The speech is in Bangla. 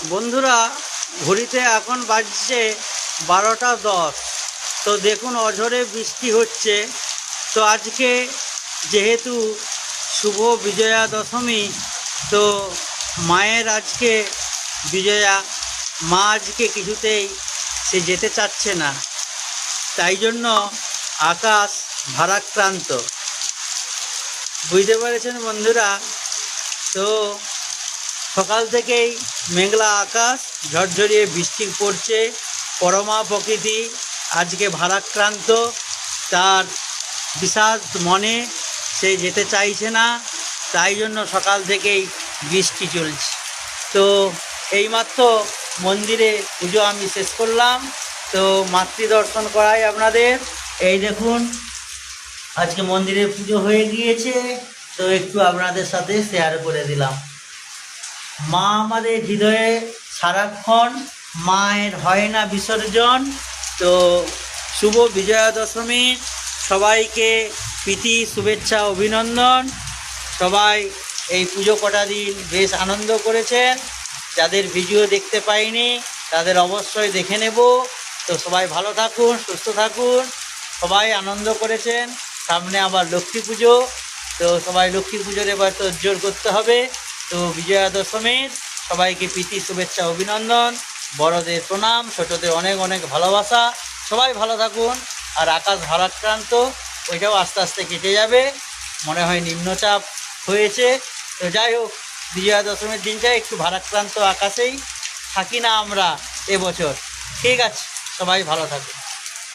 বন্ধুরা, ঘড়িতে এখন বাজছে 12টা 10। তো দেখুন অঝরে বৃষ্টি হচ্ছে। তো আজকে যেহেতু শুভ বিজয়া দশমী, তো মায়ের আজকে বিজয়া, মা আজকে কিছুতেই সে যেতে চাচ্ছে না। তাই জন্য আকাশ ভারাক্রান্ত, বুঝতে পেরেছেন বন্ধুরা। তো সকাল থেকেই মেঘলা আকাশ, ঝরঝরিয়ে বৃষ্টি পড়ছে। পরমা প্রকৃতি আজকে ভারাক্রান্ত, তার বিষাদ মনে, সে যেতে চাইছে না। তাই জন্য সকাল থেকেই বৃষ্টি চলছে। তো এইমাত্র মন্দিরে পুজো আমি শেষ করলাম। তো মাতৃদর্শন করাই আপনাদের। এই দেখুন আজকে মন্দিরে পুজো হয়ে গিয়েছে, তো একটু আপনাদের সাথে শেয়ার করে দিলাম। মা আমাদের হৃদয়ে সারাক্ষণ, মায়ের হয় না বিসর্জন। তো শুভ বিজয়া দশমীর সবাইকে প্রীতি, শুভেচ্ছা, অভিনন্দন। সবাই এই পুজো কটা দিন বেশ আনন্দ করেছেন। যাদের ভিডিও দেখতে পাইনি তাদের অবশ্যই দেখে নেব। তো সবাই ভালো থাকুন, সুস্থ থাকুন। সবাই আনন্দ করেছেন। সামনে আবার লক্ষ্মী পুজো, তো সবাই লক্ষ্মী পুজোর এবার তো জোর করতে হবে। তো বিজয়া দশমীর সবাইকে প্রীতি, শুভেচ্ছা, অভিনন্দন। বড়দের প্রণাম, ছোটদের অনেক অনেক ভালোবাসা। সবাই ভালো থাকুন। আর আকাশ ভারাক্রান্ত, ওইটাও আস্তে আস্তে কেটে যাবে। মনে হয় নিম্নচাপ হয়েছে। তো যাই হোক, বিজয়া দশমীর দিনটা একটু ভারাক্রান্ত আকাশেই থাকি না আমরা এবছর। ঠিক আছে, সবাই ভালো থাকুন।